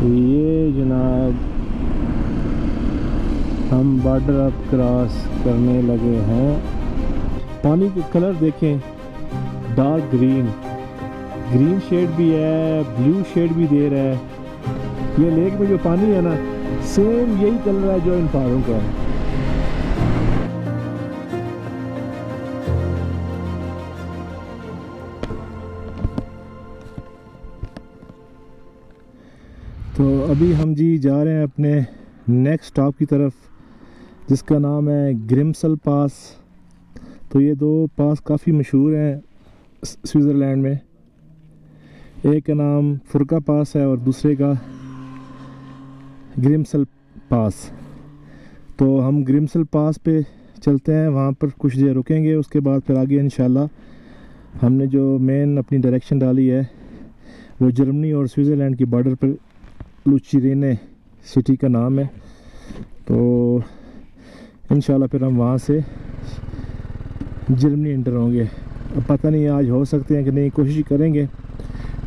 ये जनाब हम बॉर्डर अब क्रॉस करने लगे हैं। पानी का कलर देखें, डार्क ग्रीन, ग्रीन शेड भी है, ब्लू शेड भी दे रहा है। ये लेक में जो पानी है ना, सेम यही कलर है जो इन पहाड़ों का है। तो अभी हम जी जा रहे हैं अपने नेक्स्ट स्टॉप की तरफ, जिसका नाम है ग्रिमसल पास। तो ये दो पास काफ़ी मशहूर हैं स्विट्ज़रलैंड में। एक का नाम फुरका पास है और दूसरे का ग्रिमसल पास। तो हम ग्रिमसल पास पे चलते हैं, वहाँ पर कुछ देर रुकेंगे, उसके बाद फिर आगे इंशाल्लाह हमने जो मेन अपनी डायरेक्शन डाली है वो जर्मनी और स्विट्ज़रलैंड की बॉर्डर पर लुचेरेने सिटी का नाम है। तो इंशाल्लाह फिर हम वहाँ से जर्मनी एंटर होंगे। अब पता नहीं आज हो सकते हैं कि नहीं, कोशिश करेंगे।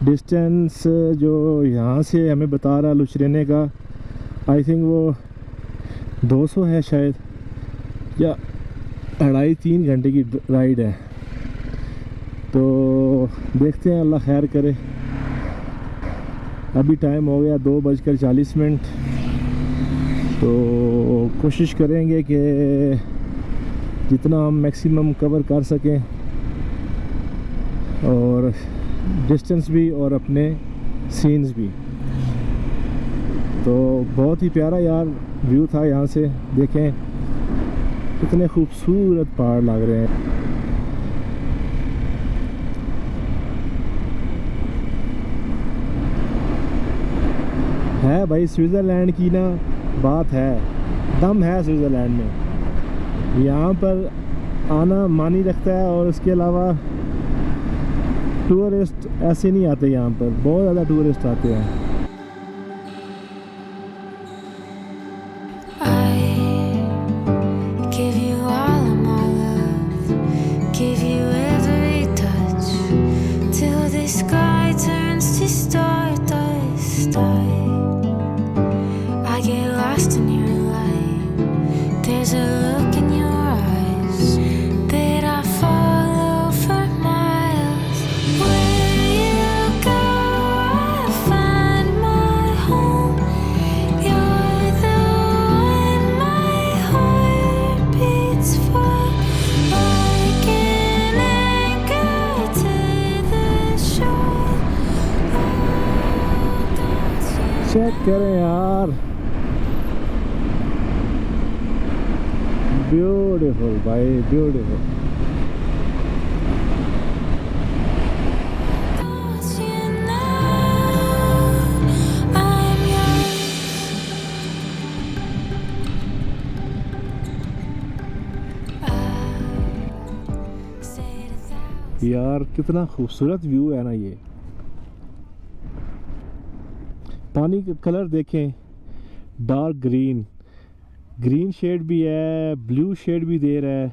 डिस्टेंस जो यहाँ से हमें बता रहा लुचेरेने का, आई थिंक वो 200 है शायद, या 2.5-3 घंटे की राइड है। तो देखते हैं, अल्लाह खैर करे। अभी टाइम हो गया 2:40। तो कोशिश करेंगे कि जितना हम मैक्सिमम कवर कर सकें, और डिस्टेंस भी और अपने सीन्स भी। तो बहुत ही प्यारा यार व्यू था यहाँ से। देखें कितने खूबसूरत पहाड़ लग रहे हैं। है भाई, स्विट्ज़रलैंड की ना बात है, दम है स्विट्ज़रलैंड में। यहाँ पर आना मानी रखता है, और इसके अलावा टूरिस्ट ऐसे नहीं आते यहाँ पर, बहुत ज़्यादा टूरिस्ट आते हैं। चेक करें यार, ब्यूटीफुल भाई, ब्यूटीफुल। यार कितना खूबसूरत व्यू है ना ये। पानी का कलर देखें, डार्क ग्रीन, ग्रीन शेड भी है, ब्लू शेड भी दे रहा है।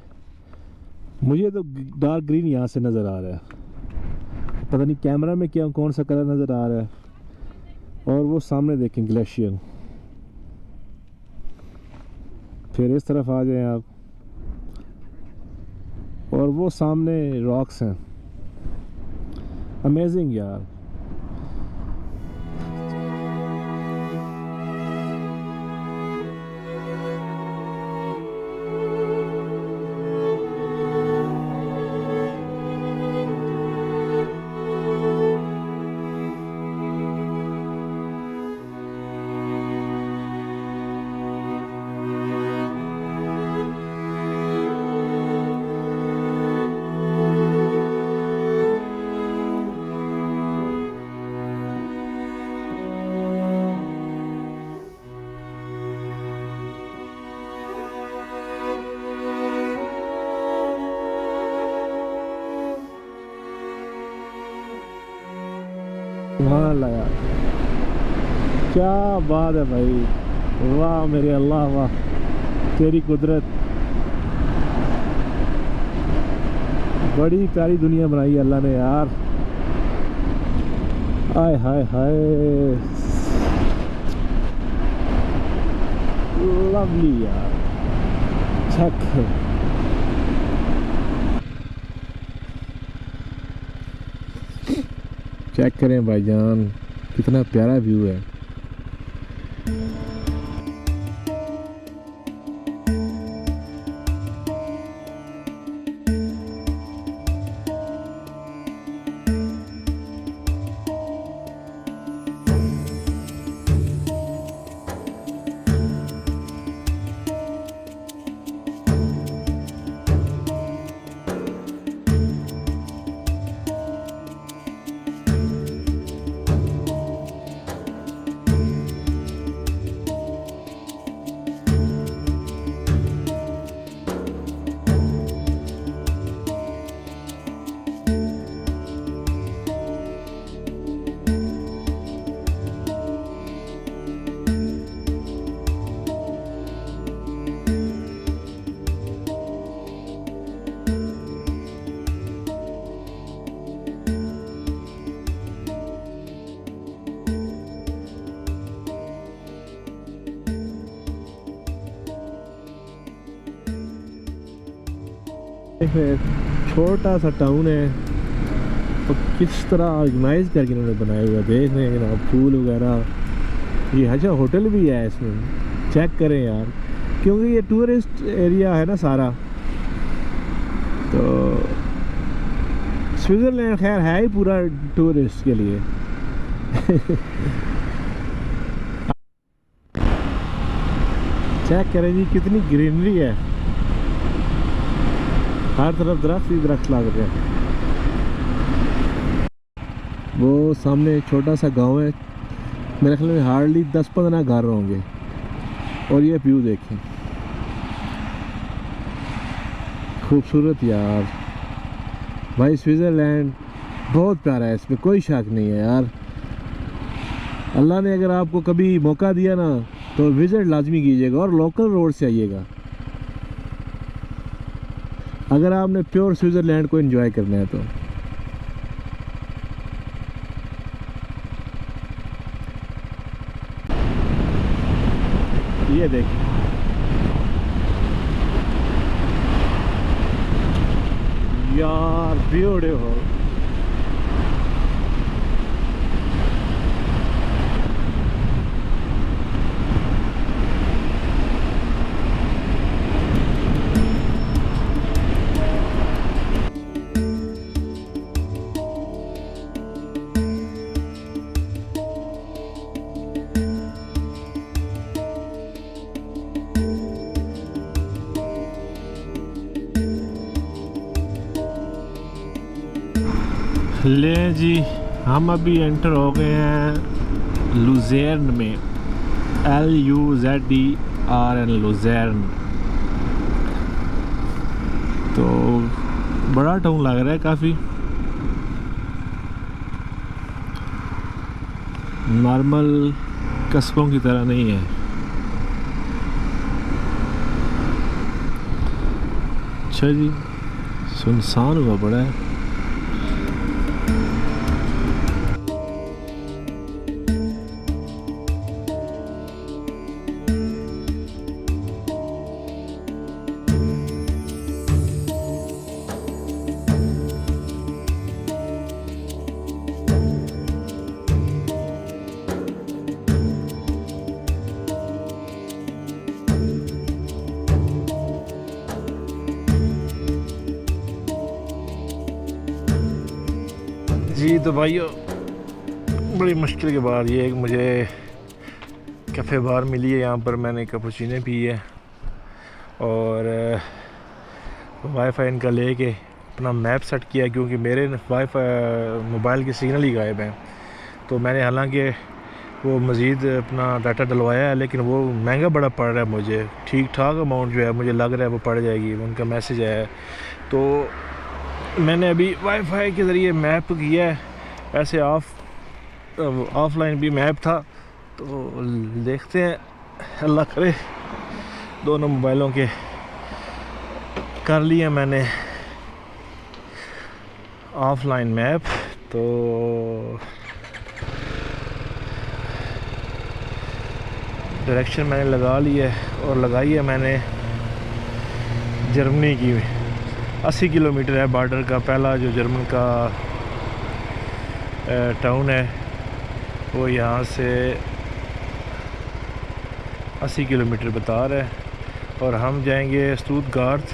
मुझे तो डार्क ग्रीन यहाँ से नज़र आ रहा है, पता नहीं कैमरा में क्या कौन सा कलर नज़र आ रहा है। और वो सामने देखें ग्लेशियर। फिर इस तरफ आ जाएं आप, और वो सामने रॉक्स हैं। अमेजिंग यार। सुभान अल्लाह यार, क्या बात है भाई, वाह मेरे अल्लाह, वाह तेरी कुदरत। बड़ी प्यारी दुनिया बनाई है अल्लाह ने यार। आय हाय हाय, लवली यार, चेक चेक करें भाईजान, कितना प्यारा व्यू है। छोटा सा टाउन है तो किस तरह ऑर्गेनाइज करके इन्होंने बनाया हुआ, देख रहे हैं जनाब, फूल वगैरह। ये अच्छा होटल भी है इसमें, चेक करें यार, क्योंकि ये टूरिस्ट एरिया है ना सारा। तो स्विट्ज़रलैंड खैर है ही पूरा टूरिस्ट के लिए। चेक करें जी कितनी ग्रीनरी है, हर तरफ दरख्त ही दरख्त लग रहे हैं। वो सामने छोटा सा गांव है, मेरे ख्याल में हार्डली 10-15 घर होंगे। और ये व्यू देखें, खूबसूरत यार भाई। स्विट्ज़रलैंड बहुत प्यारा है, इसमें कोई शक नहीं है यार। अल्लाह ने अगर आपको कभी मौका दिया ना तो विज़िट लाजमी कीजिएगा और लोकल रोड से आइएगा, अगर आपने प्योर स्विट्ज़रलैंड को एंजॉय करना है तो। ये देखिए यार, ब्यूटीफुल। ले जी, हम अभी एंटर हो गए हैं लुज़ेर्न में, LUZERN, लुज़ेर्न। तो बड़ा टाउन लग रहा है काफ़ी, नॉर्मल कस्बों की तरह नहीं है। अच्छा जी, सुनसान हुआ पड़ा है। जी तो भाइयों, बड़ी मुश्किल के बाद ये एक मुझे कैफ़े बार मिली है। यहाँ पर मैंने कैपुचिनो पी है और वाईफाई इनका लेके अपना मैप सेट किया, क्योंकि मेरे वाईफाई मोबाइल के सिग्नल ही गायब हैं। तो मैंने हालांकि वो मज़ीद अपना डाटा डलवाया है, लेकिन वो महंगा बड़ा पड़ रहा है मुझे। ठीक ठाक अमाउंट जो है मुझे लग रहा है वो पड़ जाएगी, उनका मैसेज आया है। तो मैंने अभी वाईफाई के ज़रिए मैप किया है, ऐसे ऑफलाइन भी मैप था। तो देखते हैं, अल्लाह करे दोनों मोबाइलों के कर लिया मैंने ऑफलाइन मैप। तो डायरेक्शन मैंने लगा ली है और लगाई है मैंने जर्मनी की। 80 किलोमीटर है बॉर्डर का। पहला जो जर्मन का टाउन है वो यहाँ से 80 किलोमीटर बता रहा है और हम जाएंगे स्टुटगार्ट।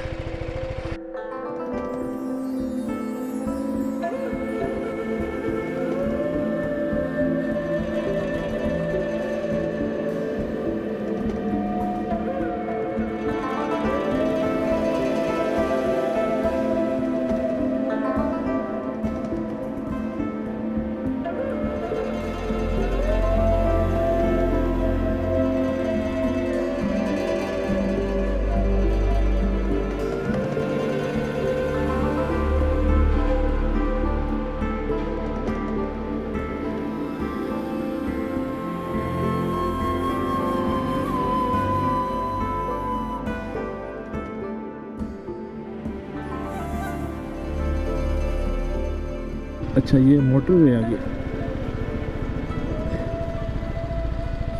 अच्छा ये मोटरवे आ गया।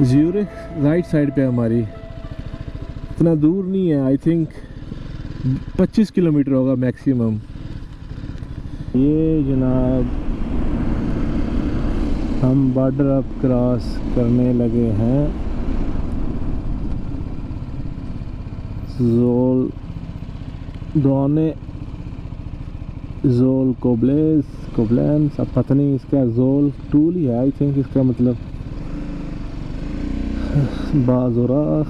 ज़्यूरिख राइट साइड पे हमारी, इतना दूर नहीं है, आई थिंक 25 किलोमीटर होगा मैक्सिमम। ये जनाब हम बॉर्डर अब क्रॉस करने लगे हैं। जोल दोने जोल कोब्लेंस, अब पता नहीं इसका जोल टूल ही है आई थिंक इसका मतलब। बाजुराख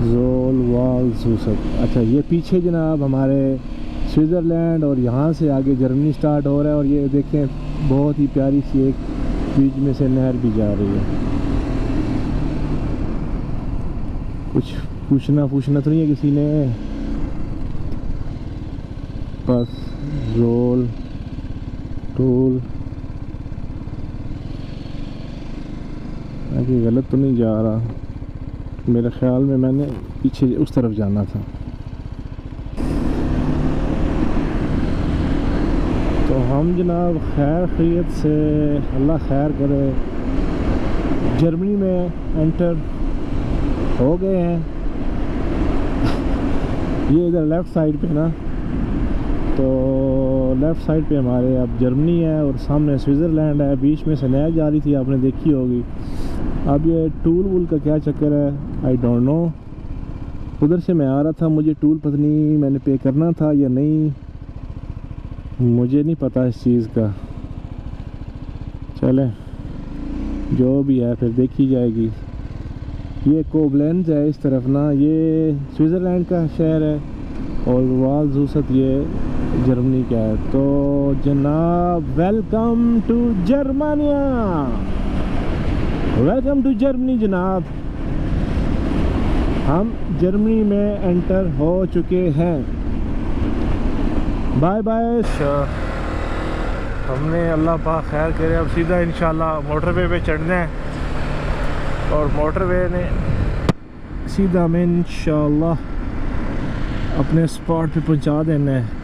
जोल वाल जूसत। अच्छा ये पीछे जनाब हमारे स्विट्ज़रलैंड और यहाँ से आगे जर्मनी स्टार्ट हो रहा है। और ये देखें बहुत ही प्यारी सी एक बीच में से नहर भी जा रही है। कुछ पूछना तो नहीं है किसी ने। बस रोल टूल आगे गलत तो नहीं जा रहा, मेरे ख्याल में मैंने पीछे उस तरफ जाना था। तो हम जनाब खैर खैरियत से, अल्लाह खैर करे, जर्मनी में एंटर हो गए हैं। ये इधर लेफ़्ट साइड पे ना, तो लेफ़्ट साइड पे हमारे अब जर्मनी है और सामने स्विट्ज़रलैंड है। बीच में से नहर जा रही थी, आपने देखी होगी। अब ये टूल वूल का क्या चक्कर है आई डोंट नो। उधर से मैं आ रहा था, मुझे टूल पता नहीं मैंने पे करना था या नहीं, मुझे नहीं पता इस चीज़ का। चले जो भी है फिर देखी जाएगी। ये कोब्लेंस है इस तरफ ना, ये स्विट्ज़रलैंड का शहर है और वाल जूसत ये जर्मनी का है। तो जनाब welcome to Germania, welcome to Germany जनाब। हम जर्मनी में एंटर हो चुके हैं। Bye bye. हमने अल्लाह पाक खैर करे अब सीधा इंशाल्लाह मोटरवे पे चढ़ना है और मोटरवे ने सीधा हमें इंशाल्लाह अपने स्पॉट पे पहुंचा देना है।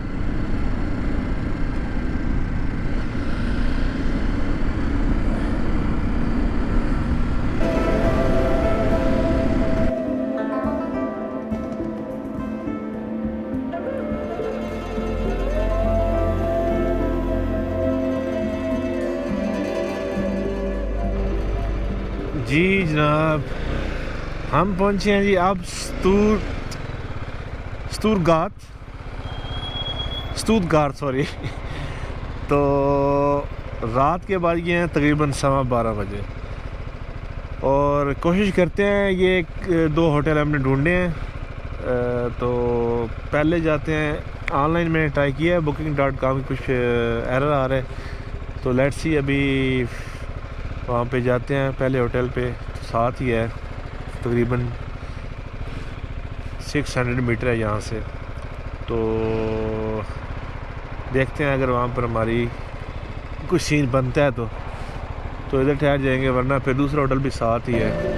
जी जनाब हम पहुंचे हैं जी अब स्टुटगार्ट सॉरी। तो रात के बाद ये हैं तकरीबन 12:15 बजे और कोशिश करते हैं ये 2 होटल हमने ढूंढे हैं। तो पहले जाते हैं, ऑनलाइन मैंने ट्राई किया है booking.com, कुछ एरर आ रहा है। तो लेट्स सी अभी वहाँ पे जाते हैं पहले होटल पे, साथ ही है तकरीबन 600 मीटर है यहाँ से। तो देखते हैं अगर वहाँ पर हमारी कुछ सीन बनता है तो इधर ठहर जाएंगे, वरना फिर दूसरा होटल भी साथ ही है।